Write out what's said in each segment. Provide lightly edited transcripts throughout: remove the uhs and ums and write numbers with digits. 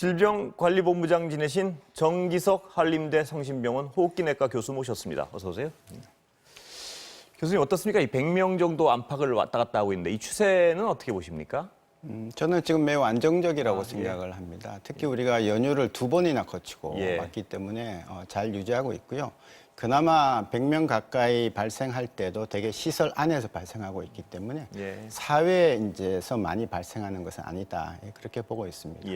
질병관리본부장 지내신 정기석 한림대 성심병원 호흡기내과 교수 모셨습니다. 어서 오세요. 교수님 어떻습니까? 이 100명 정도 안팎을 왔다 갔다 하고 있는데 이 추세는 어떻게 보십니까? 저는 지금 매우 안정적이라고 생각을 합니다. 특히 우리가 연휴를 2번이나 거치고 왔기 때문에 잘 유지하고 있고요. 그나마 100명 가까이 발생할 때도 되게 시설 안에서 발생하고 있기 때문에 사회에서 많이 발생하는 것은 아니다. 그렇게 보고 있습니다.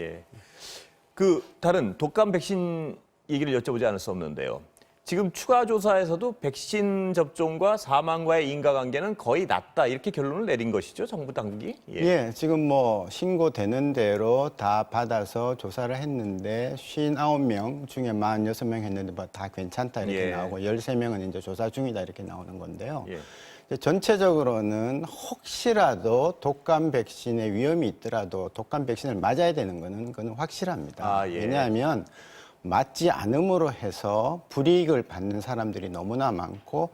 그 다른 독감 백신 얘기를 여쭤보지 않을 수 없는데요. 지금 추가 조사에서도 백신 접종과 사망과의 인과관계는 거의 낮다 이렇게 결론을 내린 것이죠, 정부 당국이? 지금 뭐 신고되는 대로 다 받아서 조사를 했는데 59명 중에 46명 했는데 뭐 다 괜찮다 이렇게 나오고 13명은 이제 조사 중이다 이렇게 나오는 건데요. 전체적으로는 혹시라도 독감 백신의 위험이 있더라도 독감 백신을 맞아야 되는 그건 확실합니다. 왜냐하면 맞지 않음으로 해서 불이익을 받는 사람들이 너무나 많고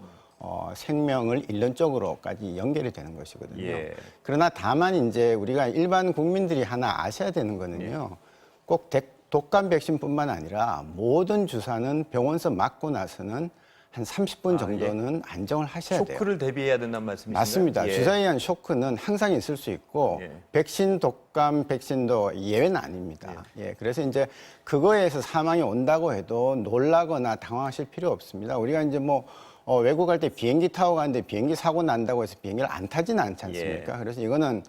생명을 잃는 쪽으로까지 연결이 되는 것이거든요. 그러나 다만 이제 우리가 일반 국민들이 하나 아셔야 되는 거는요. 꼭 독감 백신뿐만 아니라 모든 주사는 병원에서 맞고 나서는 한 30분 정도는 안정을 하셔야 돼요. 쇼크를 대비해야 된다는 말씀이신가요? 맞습니다. 주사에 의한 쇼크는 항상 있을 수 있고 백신, 독감 백신도 예외는 아닙니다. 그래서 이제 그거에서 사망이 온다고 해도 놀라거나 당황하실 필요 없습니다. 우리가 이제 뭐 외국 갈 때 비행기 타고 가는데 비행기 사고 난다고 해서 비행기를 안 타지는 않지 않습니까? 그래서 이거는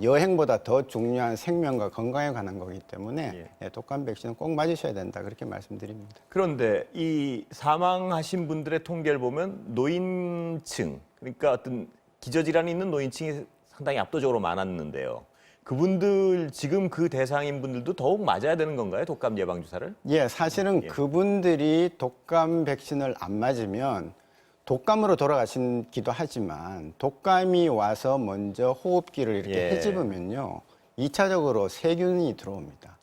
여행보다 더 중요한 생명과 건강에 관한 거기 때문에 독감 백신은 꼭 맞으셔야 된다 그렇게 말씀드립니다. 그런데 이 사망하신 분들의 통계를 보면 노인층, 그러니까 어떤 기저질환이 있는 노인층이 상당히 압도적으로 많았는데요. 그분들 지금 그 대상인 분들도 더욱 맞아야 되는 건가요? 독감 예방 주사를? 사실은 그분들이 독감 백신을 안 맞으면 독감으로 돌아가시기도 하지만 독감이 와서 먼저 호흡기를 이렇게 해집으면요. 2차적으로 세균이 들어옵니다.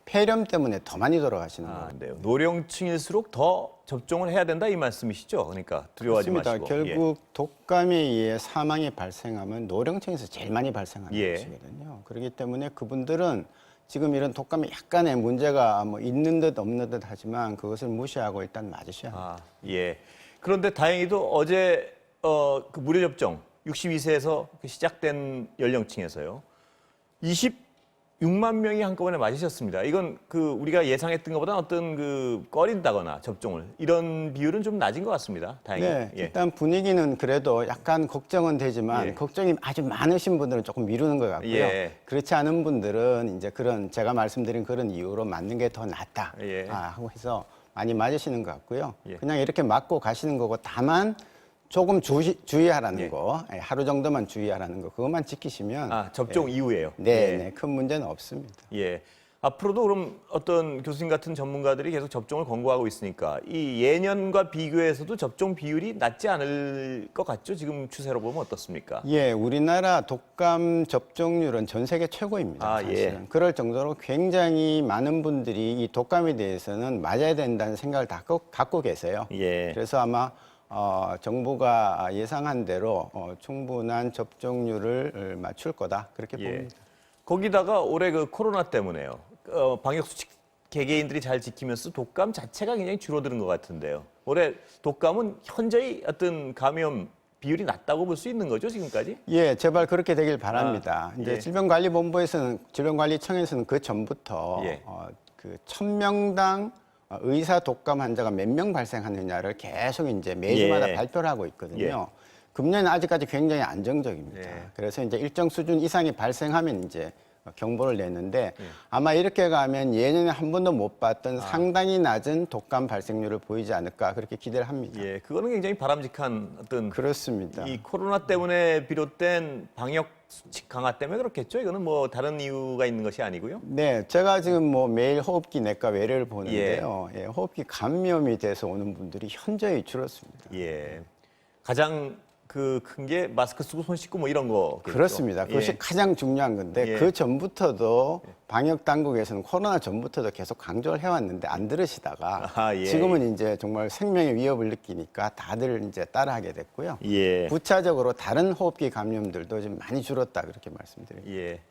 폐렴 때문에 더 많이 돌아가시는 거예요. 노령층일수록 더 접종을 해야 된다 이 말씀이시죠? 그러니까 두려워하지 마시고. 결국 독감에 의해 사망이 발생하면 노령층에서 제일 많이 발생하는 것이거든요. 그렇기 때문에 그분들은 지금 이런 독감에 약간의 문제가 뭐 있는 듯 없는 듯 하지만 그것을 무시하고 일단 맞으셔야 합니다. 그런데 다행히도 어제 그 무료 접종 62세에서 시작된 연령층에서요. 26만 명이 한꺼번에 맞으셨습니다. 이건 그 우리가 예상했던 것보다 어떤 그 꺼린다거나 접종을 이런 비율은 좀 낮은 것 같습니다. 다행히. 일단 분위기는 그래도 약간 걱정은 되지만 걱정이 아주 많으신 분들은 조금 미루는 것 같고요. 그렇지 않은 분들은 이제 그런 제가 말씀드린 그런 이유로 맞는 게 더 낫다 하고 해서 많이 맞으시는 것 같고요. 그냥 이렇게 맞고 가시는 거고 다만 조금 주의하라는 거, 하루 정도만 주의하라는 거, 그것만 지키시면. 접종 이후에요? 큰 문제는 없습니다. 앞으로도 그럼 어떤 교수님 같은 전문가들이 계속 접종을 권고하고 있으니까 이 예년과 비교해서도 접종 비율이 낮지 않을 것 같죠? 지금 추세로 보면 어떻습니까? 우리나라 독감 접종률은 전 세계 최고입니다. 사실은. 그럴 정도로 굉장히 많은 분들이 이 독감에 대해서는 맞아야 된다는 생각을 다 갖고 계세요. 그래서 아마 정부가 예상한 대로 충분한 접종률을 맞출 거다 그렇게 봅니다. 거기다가 올해 그 코로나 때문에요. 방역 수칙 개개인들이 잘 지키면서 독감 자체가 굉장히 줄어드는 것 같은데요. 올해 독감은 현저히 어떤 감염 비율이 낮다고 볼 수 있는 거죠, 지금까지? 제발 그렇게 되길 바랍니다. 이제 질병관리청에서는 그 전부터 그 1000명당 의사 독감 환자가 몇 명 발생하느냐를 계속 이제 매주마다 발표를 하고 있거든요. 금년은 아직까지 굉장히 안정적입니다. 그래서 이제 일정 수준 이상이 발생하면 이제 경보를 내는데 아마 이렇게 가면 예년에 한 번도 못 봤던 상당히 낮은 독감 발생률을 보이지 않을까 그렇게 기대를 합니다. 그거는 굉장히 바람직한 어떤. 그렇습니다. 이 코로나 때문에 비롯된 방역 수칙 강화 때문에 그렇겠죠? 이거는 뭐 다른 이유가 있는 것이 아니고요? 제가 지금 뭐 매일 호흡기 내과 외래를 보는데요. 호흡기 감염이 돼서 오는 분들이 현저히 줄었습니다. 가장 그 큰 게 마스크 쓰고 손 씻고 뭐 이런 거. 그렇습니다. 그것이 가장 중요한 건데 그 전부터도 방역 당국에서는 코로나 전부터도 계속 강조를 해왔는데 안 들으시다가 지금은 이제 정말 생명의 위협을 느끼니까 다들 이제 따라하게 됐고요. 부차적으로 다른 호흡기 감염들도 좀 많이 줄었다 그렇게 말씀드립니다.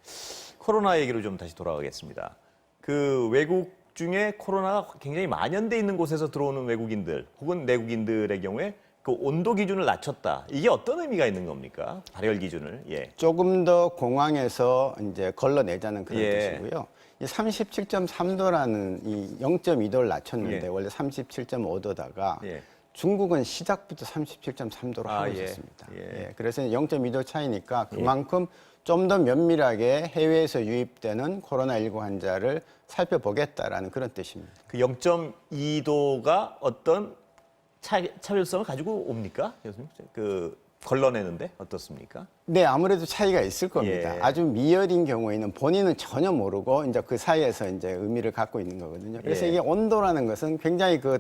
코로나 얘기로 좀 다시 돌아가겠습니다. 그 외국 중에 코로나가 굉장히 만연돼 있는 곳에서 들어오는 외국인들 혹은 내국인들의 경우에 그 온도 기준을 낮췄다. 이게 어떤 의미가 있는 겁니까? 발열 기준을. 예. 조금 더 공항에서 이제 걸러내자는 그런 예. 뜻이고요. 이 37.3도라는 이 0.2도를 낮췄는데 예. 원래 37.5도다가 예. 중국은 시작부터 37.3도로 아, 하고 예. 있었습니다. 예. 예. 그래서 0.2도 차이니까 그만큼 좀 더 면밀하게 해외에서 유입되는 코로나19 환자를 살펴보겠다라는 그런 뜻입니다. 그 0.2도가 어떤 차별성을 가지고 옵니까? 교수님? 그 걸러내는데 어떻습니까? 네, 아무래도 차이가 있을 겁니다. 예. 아주 미열인 경우에는 본인은 전혀 모르고 이제 그 사이에서 이제 의미를 갖고 있는 거거든요. 그래서 예. 이게 온도라는 것은 굉장히 그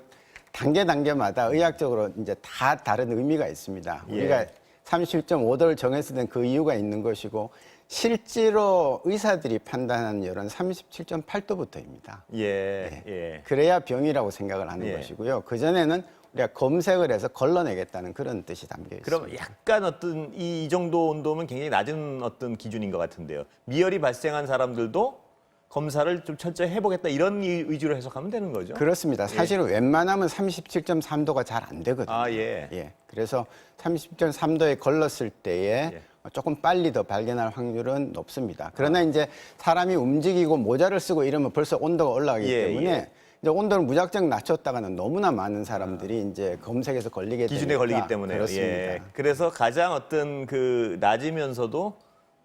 단계마다 의학적으로 이제 다 다른 의미가 있습니다. 예. 우리가 37.5도를 정했을 땐 그 이유가 있는 것이고 실제로 의사들이 판단하는 열은 37.8도부터입니다. 예. 예. 그래야 병이라고 생각을 하는 예. 것이고요. 그전에는 우리가 검색을 해서 걸러내겠다는 그런 뜻이 담겨 있습니다. 그럼 약간 어떤 이 정도 온도면 굉장히 낮은 어떤 기준인 것 같은데요. 미열이 발생한 사람들도 검사를 좀 철저히 해보겠다 이런 의지로 해석하면 되는 거죠. 그렇습니다. 사실은 웬만하면 37.3도가 잘 안 되거든요. 아, 예. 그래서 37.3도에 걸렀을 때에 예. 조금 빨리 더 발견할 확률은 높습니다. 그러나 이제 사람이 움직이고 모자를 쓰고 이러면 벌써 온도가 올라가기 예, 때문에 예. 이제 온도를 무작정 낮췄다가는 너무나 많은 사람들이 이제 검색에서 걸리게 기준에 되니까 걸리기 때문에. 그렇습니다. 예. 그래서 가장 어떤 그 낮으면서도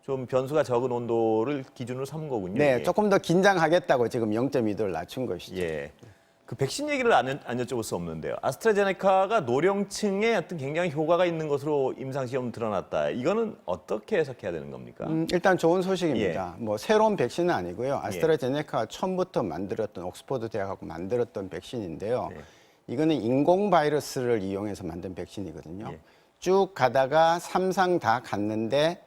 좀 변수가 적은 온도를 기준으로 삼은 거군요. 네, 이게. 조금 더 긴장하겠다고 지금 0.2도를 낮춘 것이죠. 예. 그 백신 얘기를 안 여쭤볼 수 없는데요. 아스트라제네카가 노령층에 어떤 굉장히 효과가 있는 것으로 임상시험 드러났다. 이거는 어떻게 해석해야 되는 겁니까? 일단 좋은 소식입니다. 뭐 새로운 백신은 아니고요. 예. 아스트라제네카가 처음부터 만들었던 옥스퍼드 대학하고 만들었던 백신인데요. 예. 이거는 인공 바이러스를 이용해서 만든 백신이거든요. 예. 쭉 가다가 3상 다 갔는데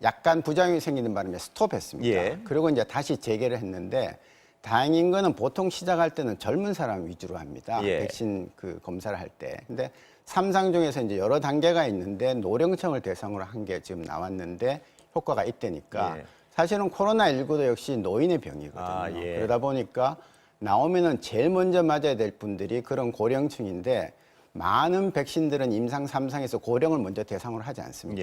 약간 부작용이 생기는 바람에 스톱했습니다. 예. 그리고 이제 다시 재개를 했는데 다행인 거는 보통 시작할 때는 젊은 사람 위주로 합니다. 예. 백신 그 검사를 할 때. 근데 3상 중에서 이제 여러 단계가 있는데 노령층을 대상으로 한 게 지금 나왔는데 효과가 있다니까. 예. 사실은 코로나19도 역시 노인의 병이거든요. 아, 예. 그러다 보니까 나오면은 제일 먼저 맞아야 될 분들이 그런 고령층인데 많은 백신들은 임상 3상에서 고령을 먼저 대상으로 하지 않습니다.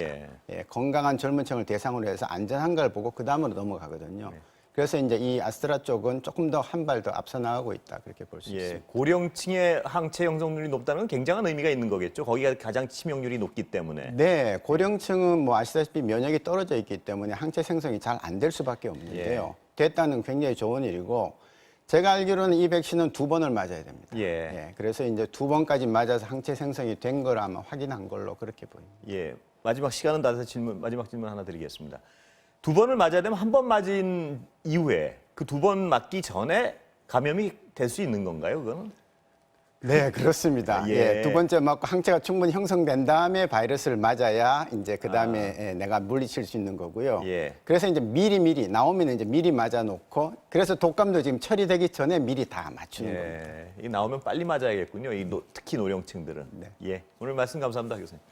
예. 건강한 젊은 층을 대상으로 해서 안전한 걸 보고 그 다음으로 넘어가거든요. 그래서 이제 이 아스트라 쪽은 조금 더 한 발 더 앞서 나가고 있다 그렇게 볼 수 예. 있습니다. 고령층의 항체 형성률이 높다는 건 굉장한 의미가 있는 거겠죠. 거기가 가장 치명률이 높기 때문에. 네, 고령층은 뭐 아시다시피 면역이 떨어져 있기 때문에 항체 생성이 잘 안 될 수밖에 없는데요. 됐다는 굉장히 좋은 일이고 제가 알기로는 이 백신은 2번을 맞아야 됩니다. 예. 그래서 이제 2번까지 맞아서 항체 생성이 된 걸 아마 확인한 걸로 그렇게 보입니다. 예. 마지막 시간은 다 돼서 마지막 질문 하나 드리겠습니다. 2번을 맞아야 되면 한 번 맞은 이후에 그 2번 맞기 전에 감염이 될 수 있는 건가요, 그거는? 네, 그렇습니다. 예. 두 번째 맞고 항체가 충분히 형성된 다음에 바이러스를 맞아야 이제 그 다음에 내가 물리칠 수 있는 거고요. 예. 그래서 이제 미리 나오면 이제 미리 맞아놓고 그래서 독감도 지금 처리되기 전에 미리 다 맞추는 겁니다. 이 나오면 빨리 맞아야겠군요. 특히 노령층들은. 네. 예. 오늘 말씀 감사합니다, 교수님.